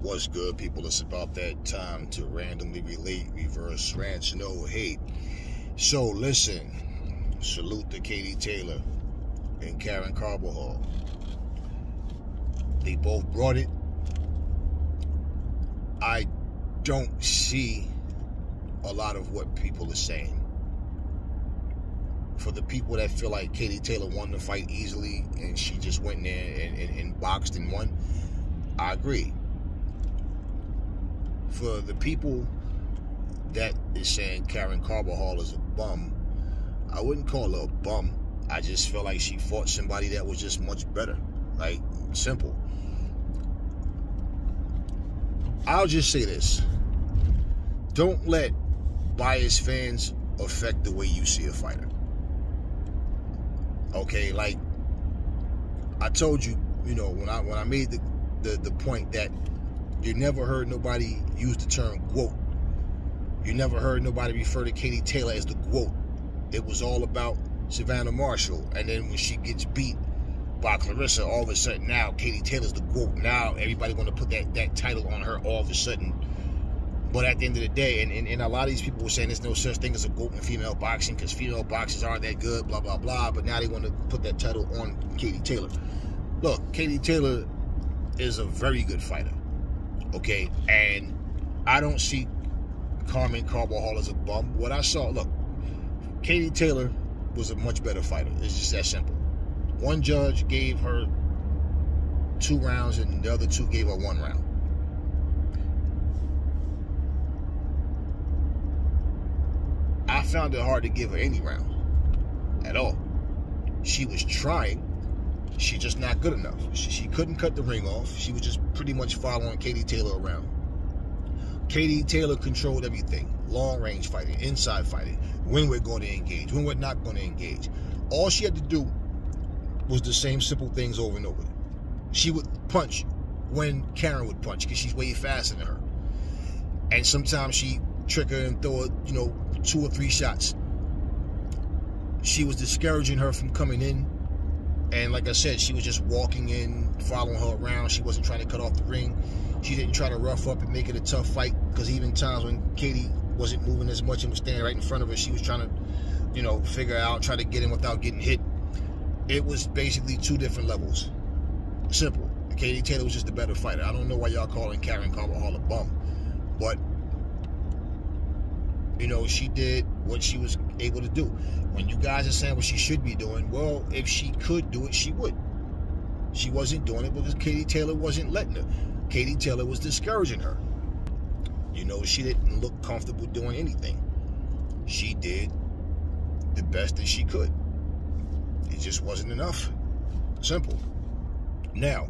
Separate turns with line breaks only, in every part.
What's good, people? It's about that time to randomly relate, reverse rants, no hate. So listen, salute to Katie Taylor and Karmen Carbajal. They both brought it. I don't see a lot of what people are saying. For the people that feel like Katie Taylor won the fight easily and she just went in there and boxed and won, I agree. For the people that is saying Karmen Carbajal is a bum, I wouldn't call her a bum. I just feel like she fought somebody that was just much better. Like, simple. I'll just say this. Don't let biased fans affect the way you see a fighter. Okay, like I told you, when I made the point that you never heard nobody use the term GWOAT. You never heard nobody refer to Katie Taylor as the GWOAT. It was all about Savannah Marshall. And then when she gets beat by Clarissa, all of a sudden now Katie Taylor's the GWOAT. Now everybody want to put that title on her all of a sudden. But at the end of the day, and a lot of these people were saying there's no such thing as a GOAT in female boxing because female boxers aren't that good, blah, blah, blah. But now they want to put that title on Katie Taylor. Look, Katie Taylor is a very good fighter. Okay, and I don't see Karmen Carbajal as a bum. What I saw, look, Katie Taylor was a much better fighter. It's just that simple. One judge gave her 2 rounds and the other 2 gave her 1 round. I found it hard to give her any round at all. She was trying. She's just not good enough. She couldn't cut the ring off. She was just pretty much following Katie Taylor around. Katie Taylor controlled everything. Long range fighting, inside fighting, when we're going to engage, when we're not going to engage. All she had to do was the same simple things over and over. She would punch when Karen would punch because she's way faster than her. And sometimes she trick her and throw her, 2 or 3 shots. She was discouraging her from coming in. And like I said, she was just walking in, following her around. She wasn't trying to cut off the ring. She didn't try to rough up and make it a tough fight. Because even times when Katie wasn't moving as much and was standing right in front of her, she was trying to, figure out, try to get in without getting hit. It was basically 2 different levels. Simple. Katie Taylor was just a better fighter. I don't know why y'all calling Karmen Carbajal a bum. But she did what she was able to do. When you guys are saying what she should be doing, well, if she could do it, she would. She wasn't doing it because Katie Taylor wasn't letting her. Katie Taylor was discouraging her. She didn't look comfortable doing anything. She did the best that she could. It just wasn't enough. Simple. Now,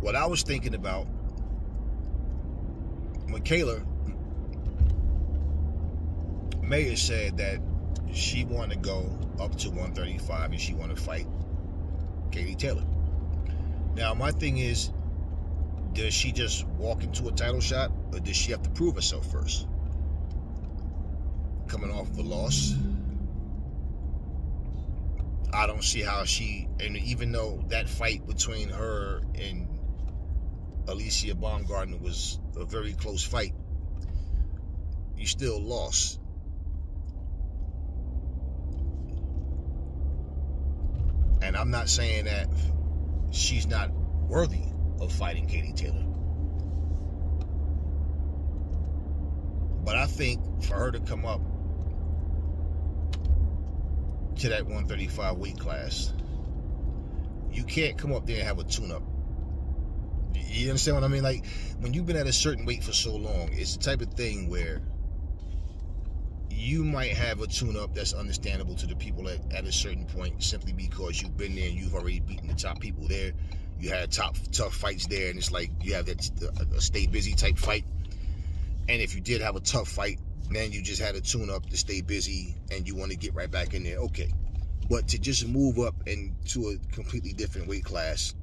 what I was thinking about, Michaela Mayer said that she wanted to go up to 135 and she wanted to fight Katie Taylor. Now, my thing is, does she just walk into a title shot or does she have to prove herself first? Coming off of a loss, I don't see how and even though that fight between her and Alicia Baumgardner was a very close fight, you still lost. And I'm not saying that she's not worthy of fighting Katie Taylor. But I think for her to come up to that 135 weight class, you can't come up there and have a tune-up. You understand what I mean? Like, when you've been at a certain weight for so long, it's the type of thing where you might have a tune-up that's understandable to the people at a certain point simply because you've been there and you've already beaten the top people there. You had tough fights there, and it's like you have that a stay busy type fight. And if you did have a tough fight, then you just had a tune-up to stay busy and you want to get right back in there, okay. But to just move up into a completely different weight class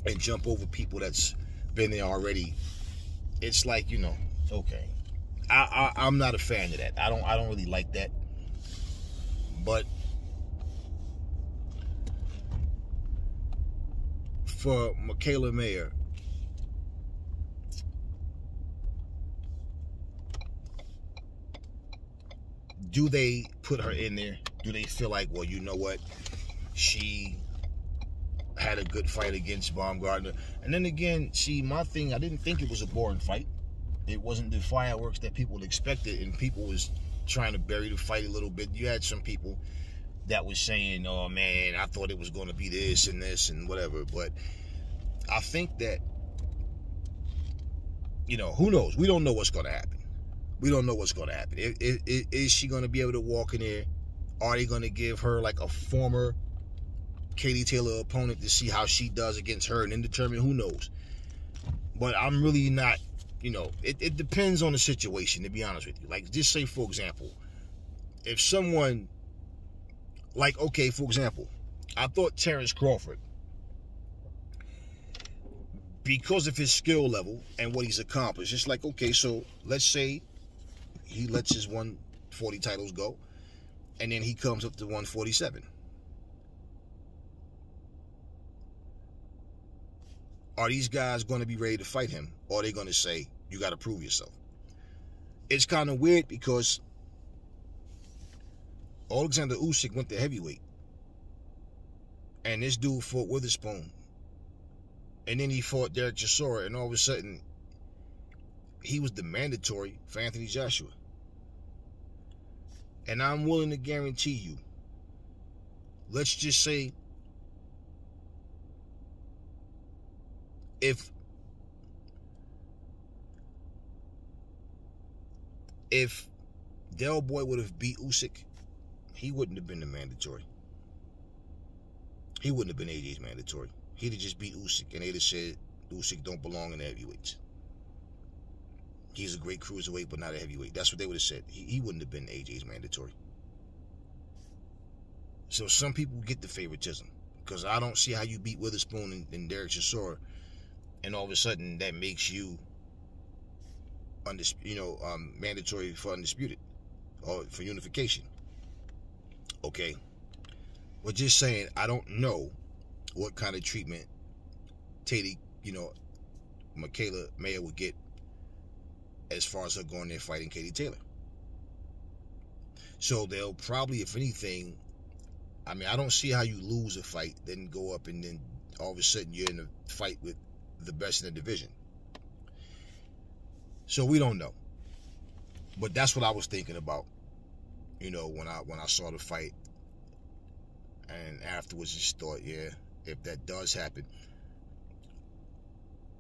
and jump over people that's been there already, it's like, okay. I'm not a fan of that. I don't really like that. But for Michaela Mayer, do they put her in there? Do they feel like, well, you know what? She had a good fight against Baumgartner. And then again, see, my thing, I didn't think it was a boring fight. It wasn't the fireworks that people expected, and people was trying to bury the fight a little bit. You had some people that was saying, oh man, I thought it was going to be this and whatever. But I think that, you know, who knows? We don't know what's going to happen. We don't know what's going to happen. Is she going to be able to walk in there? Are they going to give her like a former Katie Taylor opponent to see how she does against her and then determine? Who knows? But I'm really not, you know, it depends on the situation, to be honest with you. Like, just say, for example, if someone, like, okay, for example, I thought Terrence Crawford, because of his skill level and what he's accomplished, it's like, okay, so let's say he lets his 140 titles go, and then he comes up to 147. Are these guys going to be ready to fight him, or are they going to say, you got to prove yourself? It's kind of weird because Alexander Usyk went to heavyweight, and this dude fought Witherspoon, and then he fought Derek Chisora, and all of a sudden, he was the mandatory for Anthony Joshua. And I'm willing to guarantee you, let's just say, if Del Boy would have beat Usyk, he wouldn't have been the mandatory. He wouldn't have been AJ's mandatory. He'd have just beat Usyk, and they'd have said Usyk don't belong in the heavyweights. He's a great cruiserweight, but not a heavyweight. That's what they would have said. He wouldn't have been AJ's mandatory. So some people get the favoritism, because I don't see how you beat Witherspoon and Derek Chisora, and all of a sudden that makes you, mandatory for undisputed or for unification. Okay, we're just saying, I don't know what kind of treatment Michaela Mayer would get as far as her going there fighting Katie Taylor. So they'll probably, if anything, I mean, I don't see how you lose a fight, then go up and then all of a sudden you're in a fight with the best in the division. So we don't know. But that's what I was thinking about, when I saw the fight. And afterwards just thought, yeah, if that does happen,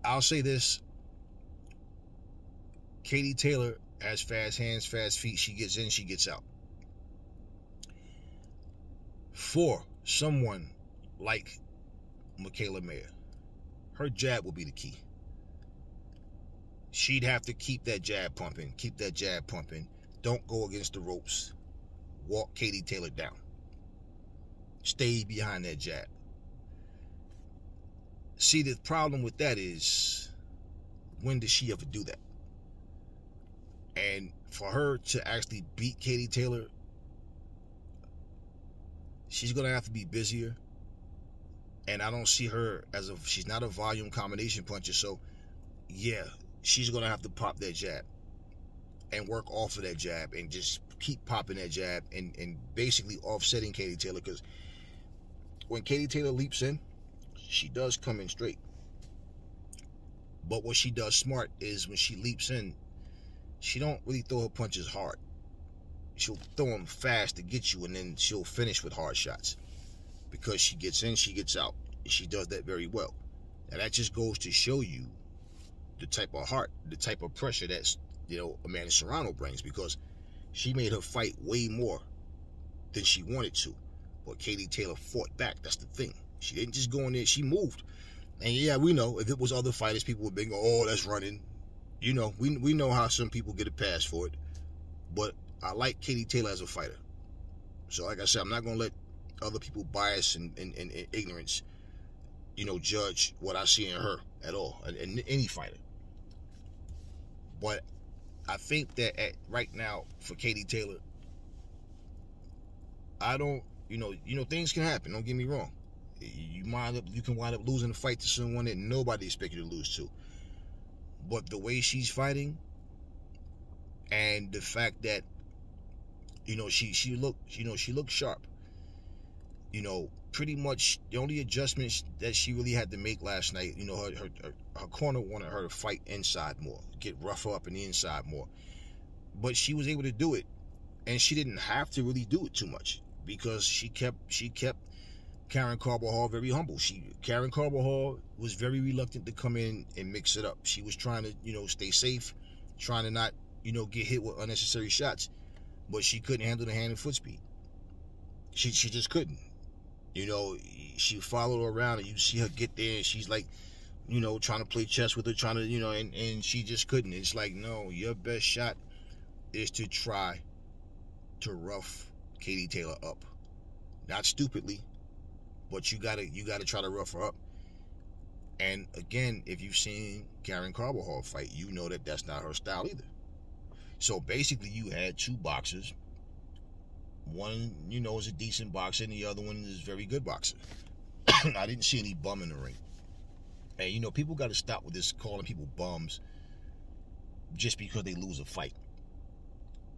I'll say this. Katie Taylor has fast hands, fast feet. She gets in, she gets out. For someone like Michaela Mayer, her jab will be the key. She'd have to keep that jab pumping, Don't go against the ropes. Walk Katie Taylor down. Stay behind that jab. See, the problem with that is, when does she ever do that? And for her to actually beat Katie Taylor, she's going to have to be busier. And I don't see her she's not a volume combination puncher. So, yeah, she's going to have to pop that jab and work off of that jab and just keep popping that jab and basically offsetting Katie Taylor. Because when Katie Taylor leaps in, she does come in straight. But what she does smart is when she leaps in, she don't really throw her punches hard. She'll throw them fast to get you, and then she'll finish with hard shots. Because she gets in, she gets out. And she does that very well. And that just goes to show you the type of heart, the type of pressure that, Amanda Serrano brings. Because she made her fight way more than she wanted to. But Katie Taylor fought back. That's the thing. She didn't just go in there. She moved. And yeah, we know if it was other fighters, people would be going, oh, that's running. We know how some people get a pass for it. But I like Katie Taylor as a fighter. So like I said, I'm not going to let other people bias and ignorance, judge what I see in her at all. And any fighter. But I think that right now, for Katie Taylor, I don't, things can happen. Don't get me wrong. You can wind up losing a fight to someone that nobody expected you to lose to. But the way she's fighting, and the fact that she looked sharp. Pretty much the only adjustments that she really had to make last night, her corner wanted her to fight inside more, get rougher up in the inside more. But she was able to do it, and she didn't have to really do it too much because she kept Karmen Carbajal very humble. Karmen Carbajal was very reluctant to come in and mix it up. She was trying to, stay safe, trying to not, get hit with unnecessary shots, but she couldn't handle the hand and foot speed. She just couldn't. She followed her around, and you see her get there, and she's like, trying to play chess with her, trying to, and she just couldn't. It's like, no, your best shot is to try to rough Katie Taylor up. Not stupidly, but you gotta try to rough her up. And again, if you've seen Karmen Carbajal fight, you know that that's not her style either. So basically, you had two boxers. One, is a decent boxer, and the other one is a very good boxer. I didn't see any bum in the ring. And, people got to stop with this calling people bums just because they lose a fight.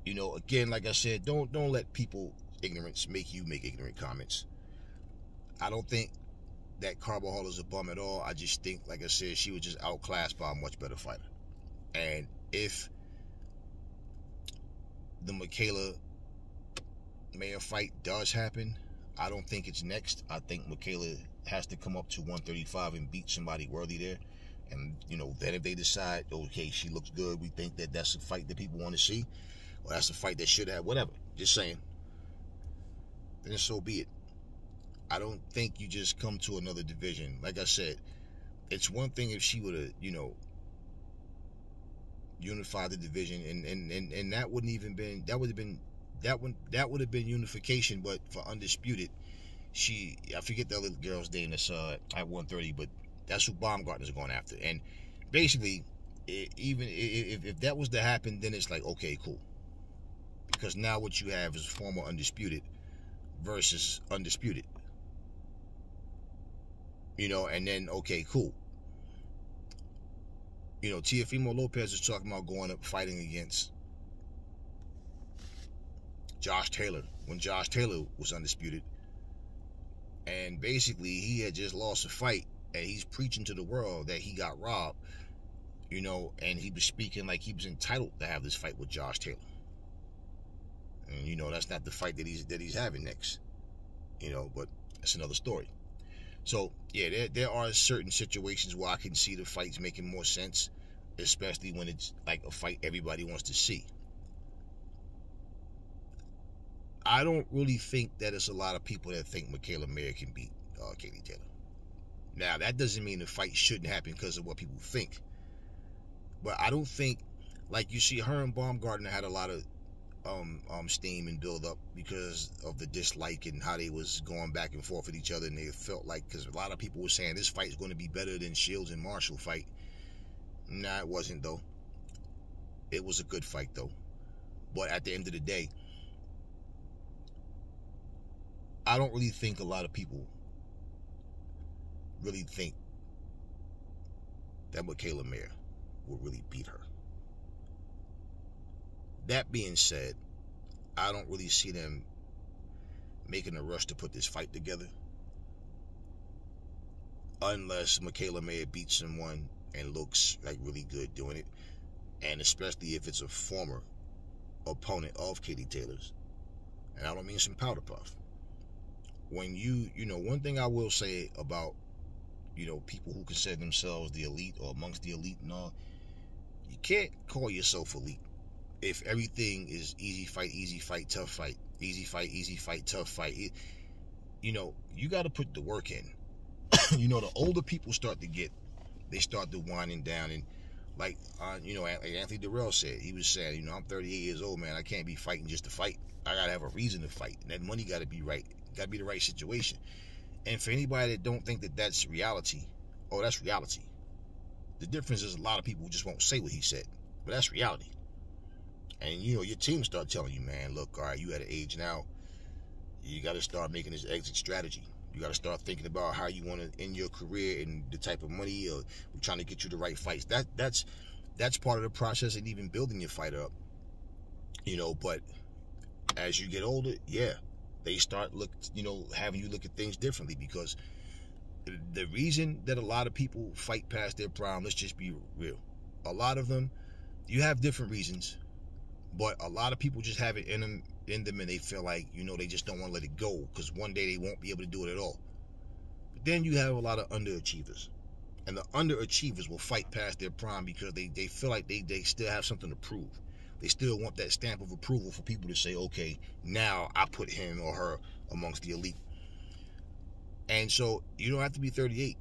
Again, like I said, don't let people ignorance make you make ignorant comments. I don't think that Carbajal is a bum at all. I just think, like I said, she was just outclassed by a much better fighter. And if the Michaela Mayer fight does happen, I don't think it's next. I think Michaela has to come up to 135 and beat somebody worthy there. And, then if they decide, okay, she looks good, we think that that's a fight that people want to see, or that's a fight that should have, whatever, just saying, then so be it. I don't think you just come to another division. Like I said, it's one thing if she would have, unified the division, and that wouldn't even been, that would have been unification. But for undisputed, I forget the other girl's name that's at 130, but that's who Baumgartner's going after. And basically, even if that was to happen, then it's like, okay, cool, because now what you have is former undisputed versus undisputed. And then, okay, cool. Teofimo Lopez is talking about going up fighting against Josh Taylor when Josh Taylor was undisputed. And basically, he had just lost a fight, and he's preaching to the world that he got robbed, and he was speaking like he was entitled to have this fight with Josh Taylor. And, that's not the fight that he's having next, but that's another story. So, yeah, there are certain situations where I can see the fights making more sense, especially when it's like a fight everybody wants to see. I don't really think that there's a lot of people that think Michaela Mayer can beat Katie Taylor. Now, that doesn't mean the fight shouldn't happen because of what people think. But I don't think, like you see, her and Baumgartner had a lot of steam and build up because of the dislike and how they was going back and forth with each other, and they felt like, because a lot of people were saying this fight is going to be better than Shields and Marshall fight. Nah, it wasn't though. It was a good fight though. But at the end of the day, I don't really think a lot of people really think that Michaela Mayer will really beat her. That being said, I don't really see them making a rush to put this fight together unless Michaela Mayer beats someone and looks like really good doing it, and especially if it's a former opponent of Katie Taylor's. And I don't mean some powder puff. When one thing I will say about, people who consider themselves the elite or amongst the elite and all, you can't call yourself elite if everything is easy fight, tough fight, easy fight, tough fight. You got to put the work in. The older people start to get, they start to winding down, and like Anthony Durrell said, he was saying, I'm 38 years old, man, I can't be fighting just to fight. I gotta have a reason to fight, and that money gotta be right, gotta be the right situation. And for anybody that don't think that that's reality, that's reality. The difference is a lot of people just won't say what he said, but that's reality. And your team start telling you, man, look, all right, you at an age now, you got to start making this exit strategy. You got to start thinking about how you want to end your career and the type of money, or we're trying to get you the right fights. That's part of the process, and even building your fight up. But As you get older, yeah, they start having you look at things differently, because the reason that a lot of people fight past their prime, let's just be real, a lot of them, you have different reasons, but a lot of people just have it in them, and they feel like, they just don't want to let it go, because one day they won't be able to do it at all. But then you have a lot of underachievers, and the underachievers will fight past their prime because they feel like they still have something to prove. They still want that stamp of approval for people to say, okay, now I put him or her amongst the elite. And so you don't have to be 38.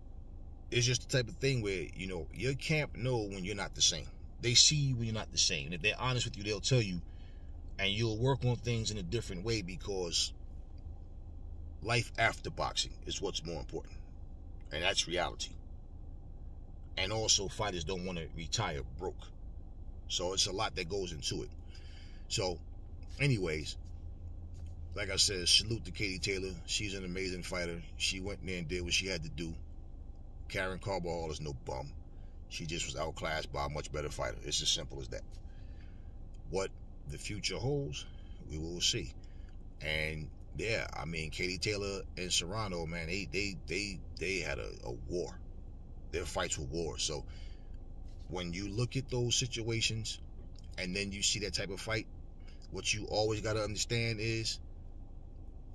It's just the type of thing where, your camp know when you're not the same. They see you when you're not the same. And if they're honest with you, they'll tell you, and you'll work on things in a different way, because life after boxing is what's more important. And that's reality. And also, fighters don't want to retire broke. So it's a lot that goes into it. So, anyways, like I said, salute to Katie Taylor. She's an amazing fighter. She went in there and did what she had to do. Karmen Carbajal is no bum. She just was outclassed by a much better fighter. It's as simple as that. What the future holds, we will see. And yeah, I mean, Katie Taylor and Serrano, man, they had a war. Their fights were wars. So when you look at those situations and then you see that type of fight, what you always got to understand is,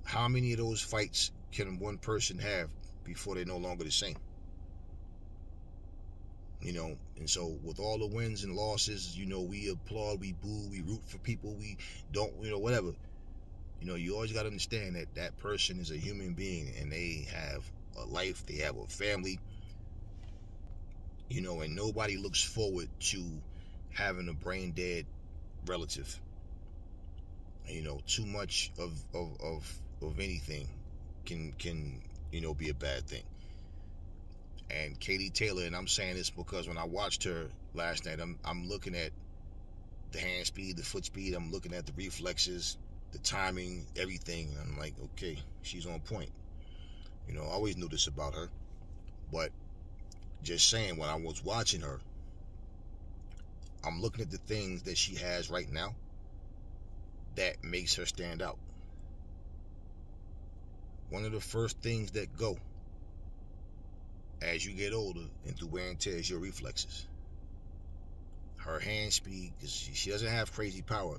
how many of those fights can one person have before they're no longer the same? And so with all the wins and losses, we applaud, we boo, we root for people, we don't, whatever. You always got to understand that that person is a human being, and they have a life, they have a family, and nobody looks forward to having a brain dead relative. Too much of anything can be a bad thing. And Katie Taylor, and I'm saying this because when I watched her last night, I'm looking at the hand speed, the foot speed, I'm looking at the reflexes, the timing, everything. I'm like, okay, she's on point. I always knew this about her, but just saying, when I was watching her, I'm looking at the things that she has right now that makes her stand out. One of the first things that go as you get older and through wear and tear is your reflexes. Her hand speed, because she doesn't have crazy power,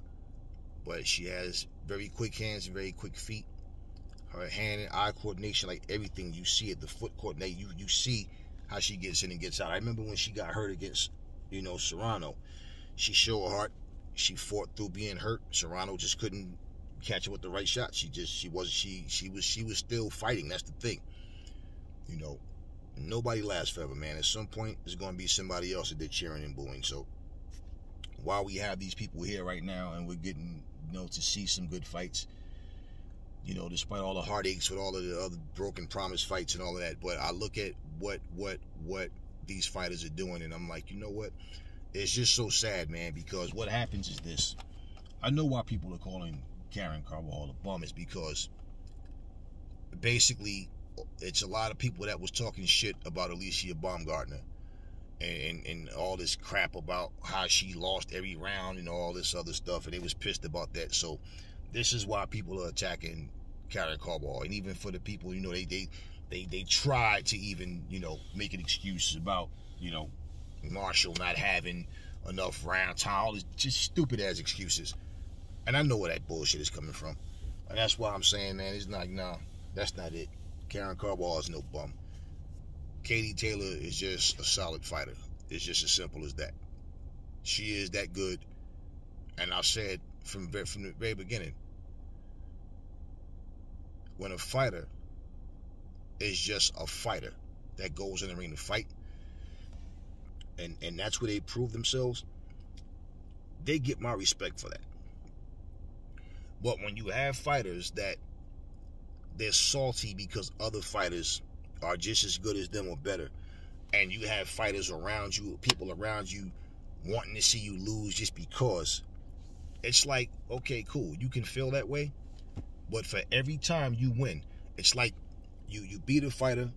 but she has very quick hands and very quick feet. Her hand and eye coordination, like everything, you see it, the foot coordination, you see how she gets in and gets out. I remember when she got hurt against, Serrano, she showed her heart. She fought through being hurt. Serrano just couldn't catch her with the right shot. She was still fighting. That's the thing. Nobody lasts forever, man. At some point, there's going to be somebody else that they're cheering and booing. So while we have these people here right now, and we're getting, to see some good fights, despite all the heartaches with all of the other broken promise fights and all of that, but I look at what these fighters are doing, and I'm like, what? It's just so sad, man, because what happens is this. I know why people are calling Karmen Carbajal a bum, is because basically it's a lot of people that was talking shit about Alicia Baumgartner and all this crap about how she lost every round and all this other stuff, and they was pissed about that. So this is why people are attacking Karmen Carbajal. And even for the people, they tried to even, make an excuse about, Marshall not having enough round time, all these just stupid ass excuses. And I know where that bullshit is coming from. And that's why I'm saying, man, it's like, nah, that's not it. Karmen Carbajal is no bum. Katie Taylor is just a solid fighter. It's just as simple as that. She is that good. And I said from the very beginning, when a fighter is just a fighter that goes in the ring to fight, and that's where they prove themselves, they get my respect for that. But when you have fighters that they're salty because other fighters are just as good as them or better, and you have fighters around you, people around you wanting to see you lose just because, it's like, okay, cool, you can feel that way, but for every time you win, it's like you beat a fighter,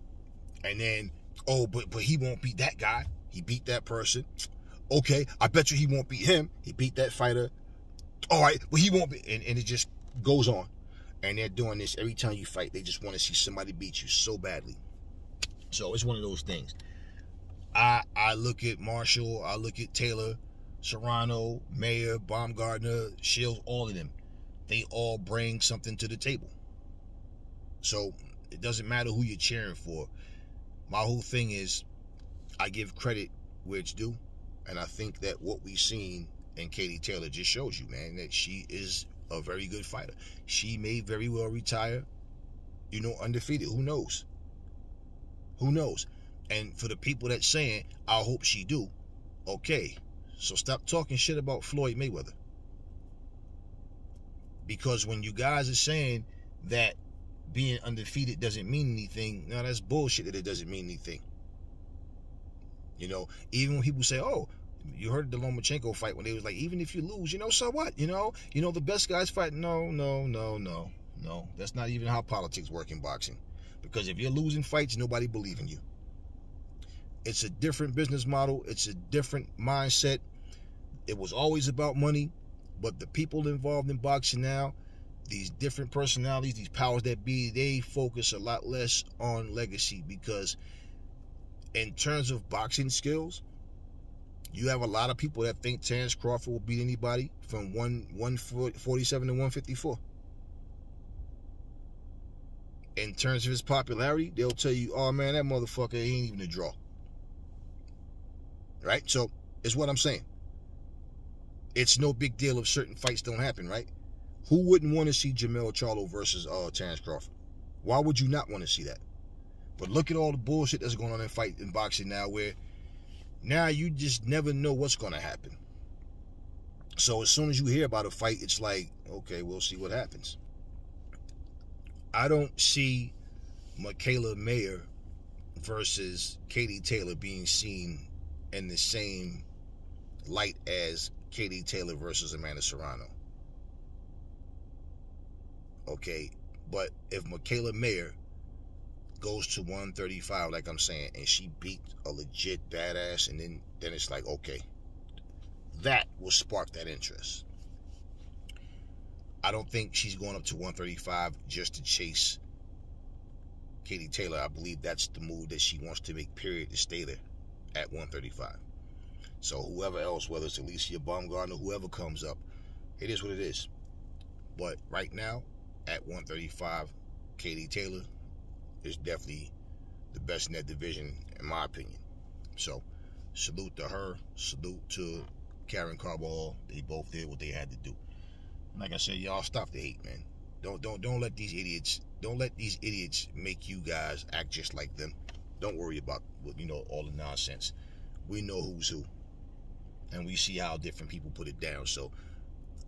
and then, oh, but he won't beat that guy. He beat that person. Okay, I bet you he won't beat him. He beat that fighter. All right, but he won't be. And it just goes on. And they're doing this every time you fight. They just want to see somebody beat you so badly. So it's one of those things. I look at Marshall, I look at Taylor, Serrano, Mayer, Baumgartner, Shields, all of them. They all bring something to the table. So it doesn't matter who you're cheering for. My whole thing is I give credit where it's due. And I think that what we've seen in Katie Taylor just shows you, man, that she is a very good fighter. She may very well retire, undefeated. Who knows? Who knows? And for the people that's saying, I hope she do, okay, so stop talking shit about Floyd Mayweather. Because when you guys are saying that being undefeated doesn't mean anything, no, that's bullshit that it doesn't mean anything. Even when people say, oh, you heard the Lomachenko fight when they was like, even if you lose, so what? The best guys fight. No. That's not even how politics work in boxing. Because if you're losing fights, nobody believes in you. It's a different business model. It's a different mindset. It was always about money, but the people involved in boxing now, these different personalities, these powers that be, they focus a lot less on legacy, because in terms of boxing skills, you have a lot of people that think Terence Crawford will beat anybody from 147 to 154. In terms of his popularity, they'll tell you, oh man, that motherfucker ain't even a draw. Right? So, it's what I'm saying. It's no big deal if certain fights don't happen, right? Who wouldn't want to see Jermell Charlo versus Terence Crawford? Why would you not want to see that? But look at all the bullshit that's going on in boxing now, where now you just never know what's going to happen. So as soon as you hear about a fight, it's like, okay, we'll see what happens. I don't see Michaela Mayer versus Katie Taylor being seen in the same light as Katie Taylor versus Amanda Serrano. Okay, but if Michaela Mayer goes to 135, like I'm saying, and she beat a legit badass, and then it's like, okay, that will spark that interest. I don't think she's going up to 135 just to chase Katie Taylor. I believe that's the move that she wants to make, period, to stay there at 135. So whoever else, whether it's Alicia Baumgartner, whoever comes up, it is what it is. But right now, at 135, Katie Taylor is definitely the best in that division, in my opinion. So, salute to her. Salute to Karmen Carbajal. They both did what they had to do. Like I said, y'all stop the hate, man. Don't let these idiots make you guys act just like them. Don't worry about all the nonsense. We know who's who, and we see how different people put it down. So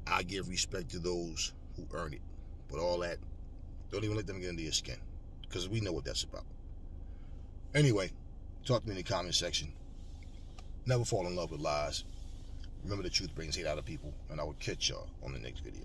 I give respect to those who earn it. But all that, don't even let them get under your skin, because we know what that's about. Anyway, talk to me in the comment section. Never fall in love with lies. Remember, the truth brings hate out of people, and I will catch y'all on the next video.